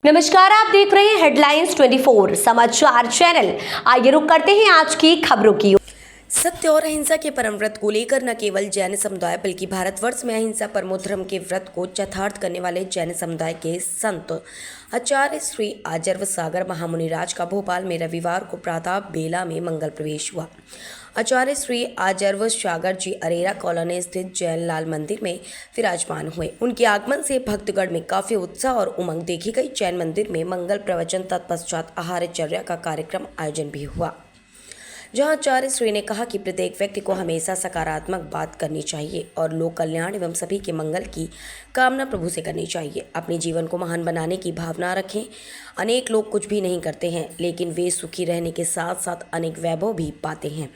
नमस्कार, आप देख रहे हैं हेडलाइंस 24 समाचार चैनल। आइए रुक करते हैं आज की खबरों की। सत्य और अहिंसा के परम व्रत को लेकर न केवल जैन समुदाय बल्कि भारतवर्ष में अहिंसा परमो धर्म के व्रत को चरितार्थ करने वाले जैन समुदाय के संत आचार्य श्री आजर्व सागर महामुनिराज का भोपाल में रविवार को प्रातः बेला में मंगल प्रवेश हुआ। आचार्य श्री आजर्व सागर जी अरेरा कॉलोनी स्थित जैन लाल मंदिर में विराजमान हुए। उनके आगमन से भक्तगण में काफी उत्साह और उमंग देखी गई। जैन मंदिर में मंगल प्रवचन तत्पश्चात आहारचर्या का कार्यक्रम आयोजन भी हुआ, जहां आचार्य श्री ने कहा कि प्रत्येक व्यक्ति को हमेशा सकारात्मक बात करनी चाहिए और लोक कल्याण एवं सभी के मंगल की कामना प्रभु से करनी चाहिए। अपने जीवन को महान बनाने की भावना रखें। अनेक लोग कुछ भी नहीं करते हैं, लेकिन वे सुखी रहने के साथ साथ अनेक वैभव भी पाते हैं।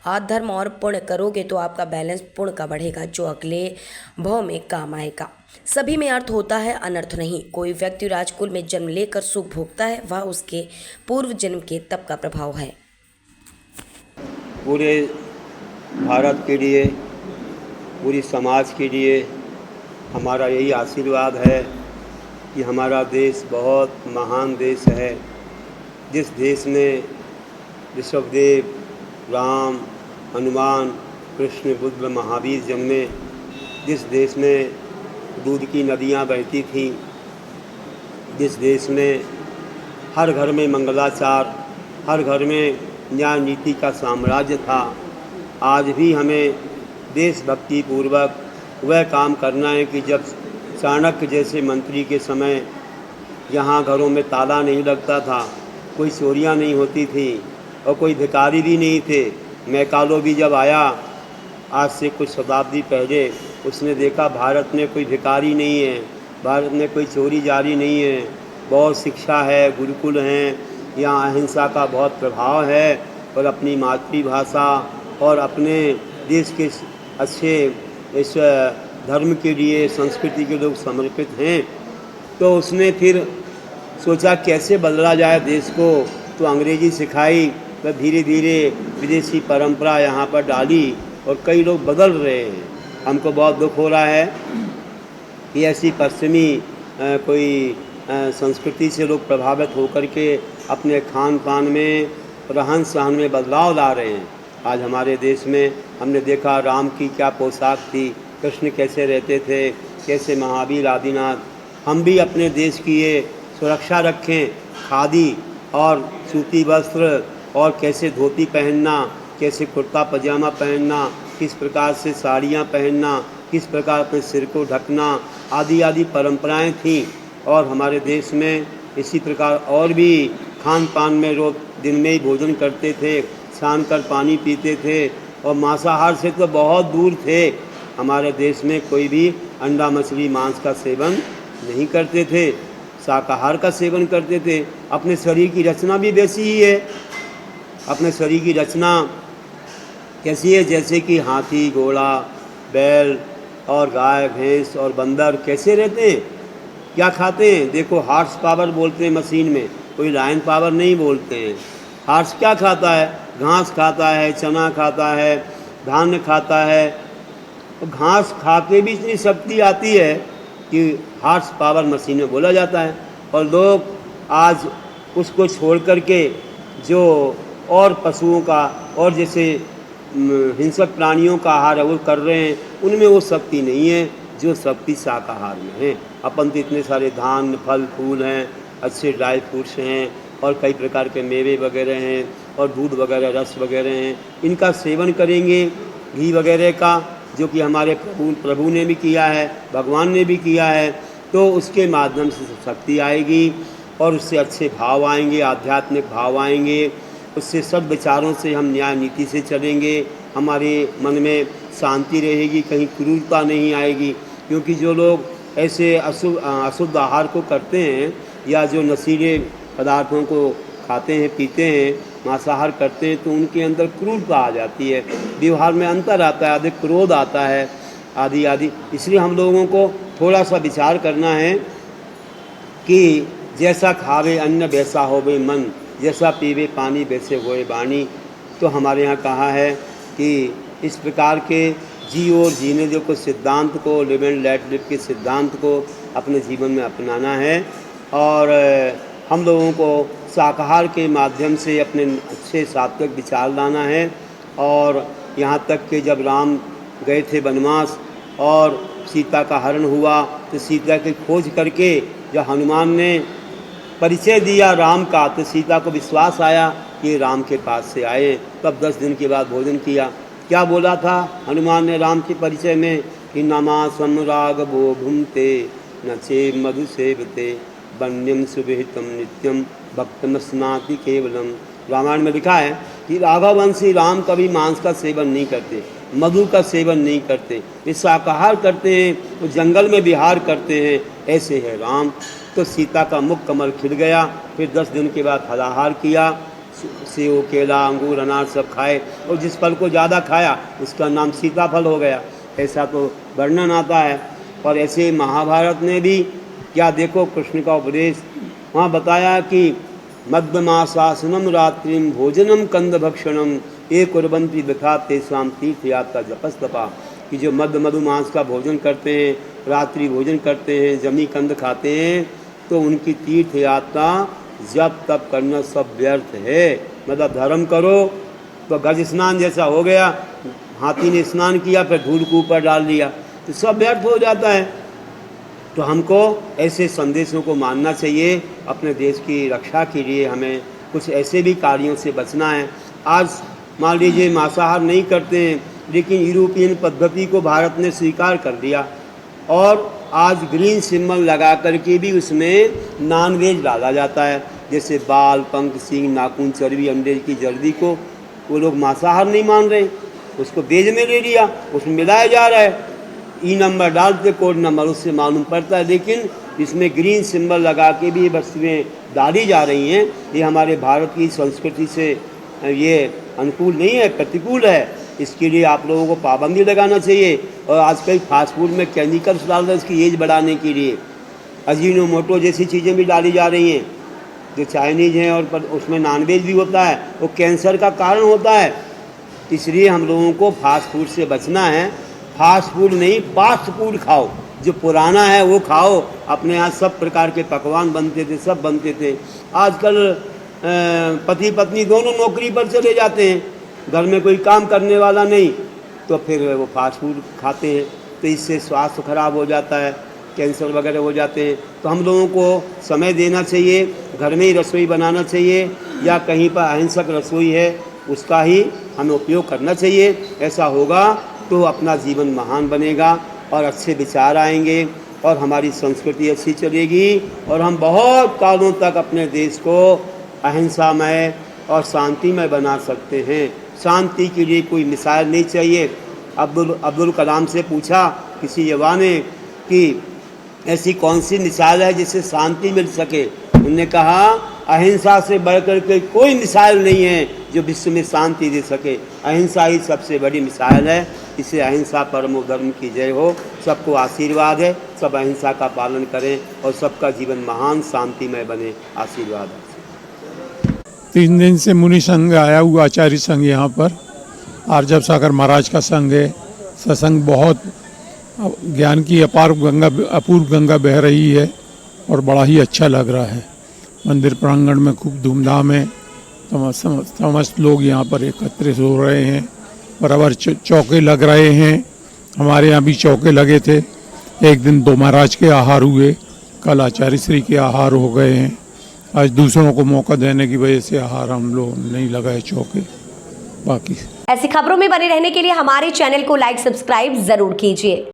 आज धर्म और पुण्य करोगे तो आपका बैलेंस पुण्य का बढ़ेगा, जो अगले भव में काम आएगा। सभी में अर्थ होता है, अनर्थ नहीं। कोई व्यक्ति राजकुल में जन्म लेकर सुख भोगता है, वह उसके पूर्व जन्म के तप का प्रभाव है। पूरे भारत के लिए, पूरी समाज के लिए हमारा यही आशीर्वाद है कि हमारा देश बहुत महान देश है। जिस देश में ऋषभदेव, राम, हनुमान, कृष्ण, बुद्ध, महावीर जन्मे, जिस देश में दूध की नदियाँ बहती थीं, जिस देश में हर घर में मंगलाचार, हर घर में न्याय नीति का साम्राज्य था, आज भी हमें देशभक्ति पूर्वक वह काम करना है कि जब चाणक्य जैसे मंत्री के समय यहाँ घरों में ताला नहीं लगता था, कोई चोरियाँ नहीं होती थी और कोई भिखारी भी नहीं थे। मैकालो भी जब आया आज से कुछ शताब्दी पहले, उसने देखा भारत में कोई भिखारी नहीं है, भारत में कोई चोरी जारी नहीं है, बहुत शिक्षा है, गुरुकुल हैं, यहाँ अहिंसा का बहुत प्रभाव है और अपनी मातृभाषा और अपने देश के अच्छे इस धर्म के लिए, संस्कृति के लोग समर्पित हैं। तो उसने फिर सोचा कैसे बदला जाए देश को, तो अंग्रेजी सिखाई, तो धीरे धीरे विदेशी परंपरा यहाँ पर डाली और कई लोग बदल रहे हैं। हमको बहुत दुख हो रहा है कि ऐसी पश्चिमी कोई संस्कृति से लोग प्रभावित होकर के अपने खान पान में, रहन सहन में बदलाव ला रहे हैं। आज हमारे देश में हमने देखा राम की क्या पोशाक थी, कृष्ण कैसे रहते थे, कैसे महावीर आदिनाथ। हम भी अपने देश की ये सुरक्षा रखें, खादी और सूती वस्त्र और कैसे धोती पहनना, कैसे कुर्ता पजामा पहनना, किस प्रकार से साड़ियाँ पहनना, किस प्रकार अपने सिर को ढकना, आदि आदि परंपराएं थीं। और हमारे देश में इसी प्रकार और भी खान पान में लोग दिन में ही भोजन करते थे, छान कर पानी पीते थे और मांसाहार से तो बहुत दूर थे। हमारे देश में कोई भी अंडा मछली मांस का सेवन नहीं करते थे, शाकाहार का सेवन करते थे। अपने शरीर की रचना भी वैसी ही है। अपने शरीर की रचना कैसी है, जैसे कि हाथी, घोड़ा, बैल और गाय, भैंस और बंदर कैसे रहते हैं, क्या खाते हैं। देखो, हार्स पावर बोलते हैं मशीन में, कोई लायन पावर नहीं बोलते हैं। हार्स क्या खाता है, घास खाता है, चना खाता है, धान्य खाता है। तो घास खा के भी इतनी शक्ति आती है कि हार्स पावर मशीन में बोला जाता है। और लोग आज उसको छोड़ कर के जो और पशुओं का और जैसे हिंसक प्राणियों का आहार है वो कर रहे हैं, उनमें वो शक्ति नहीं है जो शक्ति शाकाहार में है। अपन तो इतने सारे धान, फल, फूल हैं, अच्छे ड्राई फ्रूट्स हैं और कई प्रकार के मेवे वगैरह हैं और दूध वगैरह, रस वगैरह हैं। इनका सेवन करेंगे, घी वगैरह का, जो कि हमारे प्रभु ने भी किया है, भगवान ने भी किया है, तो उसके माध्यम से शक्ति आएगी और उससे अच्छे भाव आएंगे, आध्यात्मिक भाव आएंगे। उससे सब विचारों से हम न्याय नीति से चलेंगे, हमारे मन में शांति रहेगी, कहीं क्रूरता नहीं आएगी। क्योंकि जो लोग ऐसे अशुद्ध आहार को करते हैं या जो नशीले पदार्थों को खाते हैं, पीते हैं, मांसाहार करते हैं, तो उनके अंदर क्रूरता आ जाती है, व्यवहार में अंतर आता है, अधिक क्रोध आता है, आदि आदि। इसलिए हम लोगों को थोड़ा सा विचार करना है कि जैसा खावे अन्न वैसा होवे मन, जैसा पीवे पानी वैसे होए वाणी। तो हमारे यहाँ कहा है कि इस प्रकार के जी और जीने जो को सिद्धांत को, लिव एंड लेट लिव के सिद्धांत को अपने जीवन में अपनाना है और हम लोगों को शाकाहार के माध्यम से अपने अच्छे सात्विक विचार लाना है। और यहाँ तक कि जब राम गए थे वनवास और सीता का हरण हुआ तो सीता की खोज करके जब हनुमान ने परिचय दिया राम का तो सीता को विश्वास आया कि ये राम के पास से आए। तब 10 दिन के बाद भोजन किया। क्या बोला था हनुमान ने राम के परिचय में कि नमा सम्राग वो भूमते न चे मधु सेवते वन्यम सुविहितम नित्यम भक्तम स्नाति केवलम। रामायण में लिखा है कि राघववंशी राम कभी मांस का सेवन नहीं करते, मधु का सेवन नहीं करते, वे शाकाहार करते हैं, वो जंगल में विहार करते हैं, ऐसे है राम। तो सीता का मुख कमल खिल गया। फिर 10 दिन के बाद फलाहार किया, सेव केला अंगूर अनार सब खाए और जिस फल को ज़्यादा खाया उसका नाम सीताफल हो गया। ऐसा तो वर्णन आता है। और ऐसे महाभारत में भी क्या देखो कृष्ण का उपदेश वहाँ बताया कि मध्यमाशासनम रात्रिम भोजनम कंद भक्षणम ये कुर्बंती विखा तेसाम तीर्थ यात्रा जपस्तपा। कि जो मध्य मधु मांस का भोजन करते हैं, रात्रि भोजन करते हैं, जमी कंद खाते हैं तो उनकी तीर्थ यात्रा जब तब करना सब व्यर्थ है। मतलब धर्म करो तो गज स्नान जैसा हो गया, हाथी ने स्नान किया फिर धूल को ऊपर डाल दिया तो सब व्यर्थ हो जाता है। तो हमको ऐसे संदेशों को मानना चाहिए। अपने देश की रक्षा के लिए हमें कुछ ऐसे भी कार्यों से बचना है। आज मान लीजिए मांसाहार नहीं करते हैं लेकिन यूरोपियन पद्धति को भारत ने स्वीकार कर दिया और आज ग्रीन सिंबल लगा करके भी उसमें नॉनवेज डाला जाता है। जैसे बाल पंख सींग नाखून चर्बी अंडे की जर्दी को वो लोग मांसाहार नहीं मान रहे, उसको वेज में ले लिया, उसमें मिलाया जा रहा है। ई नंबर डालते कोड नंबर उससे मालूम पड़ता है। लेकिन इसमें ग्रीन सिंबल लगा के भी वस्तुएँ डाली जा रही हैं। ये हमारे भारत की संस्कृति से ये अनुकूल नहीं है, प्रतिकूल है। इसके लिए आप लोगों को पाबंदी लगाना चाहिए। और आजकल फास्ट फूड में केमिकल्स डाल रहे हैं उसकी एज बढ़ाने के लिए। अजीनोमोटो जैसी चीज़ें भी डाली जा रही हैं जो चाइनीज़ हैं और पर उसमें नॉनवेज भी होता है, वो कैंसर का कारण होता है। इसलिए हम लोगों को फास्ट फूड से बचना है। फास्ट फूड नहीं, फास्ट फूड खाओ, जो पुराना है वो खाओ। अपने यहाँ सब प्रकार के पकवान बनते थे, सब बनते थे। आजकल पति पत्नी दोनों नौकरी पर चले जाते हैं, घर में कोई काम करने वाला नहीं, तो फिर वो फास्ट फूड खाते हैं तो इससे स्वास्थ्य खराब हो जाता है, कैंसर वगैरह हो जाते हैं। तो हम लोगों को समय देना चाहिए, घर में ही रसोई बनाना चाहिए या कहीं पर अहिंसक रसोई है उसका ही हमें उपयोग करना चाहिए। ऐसा होगा तो अपना जीवन महान बनेगा और अच्छे विचार आएंगे और हमारी संस्कृति अच्छी चलेगी और हम बहुत कालों तक अपने देश को अहिंसामय और शांतिमय बना सकते हैं। शांति के लिए कोई मिसाइल नहीं चाहिए। अब्दुल कलाम से पूछा किसी युवा ने कि ऐसी कौन सी मिसाइल है जिससे शांति मिल सके। उन्होंने कहा अहिंसा से बढ़कर के कोई मिसाइल नहीं है जो विश्व में शांति दे सके। अहिंसा ही सबसे बड़ी मिसाइल है। इसे अहिंसा परमो धर्म की जय हो। सबको आशीर्वाद है, सब अहिंसा का पालन करें और सबका जीवन महान शांतिमय बने। आशीर्वाद है। 3 दिन से मुनि संघ आया हुआ, आचार्य संघ यहाँ पर आर्जव सागर महाराज का संघ है। सत्संग बहुत ज्ञान की अपूर्व गंगा बह रही है और बड़ा ही अच्छा लग रहा है। मंदिर प्रांगण में खूब धूमधाम है। समस्त लोग यहाँ पर एकत्रित हो रहे हैं। बराबर चौके लग रहे हैं। हमारे यहाँ भी चौके लगे थे। एक दिन 2 महाराज के आहार हुए, कल आचार्य श्री के आहार हो गए हैं। आज दूसरों को मौका देने की वजह से आहार हम लोग नहीं लगाए चौके। बाकी ऐसी खबरों में बने रहने के लिए हमारे चैनल को लाइक सब्सक्राइब जरूर कीजिए।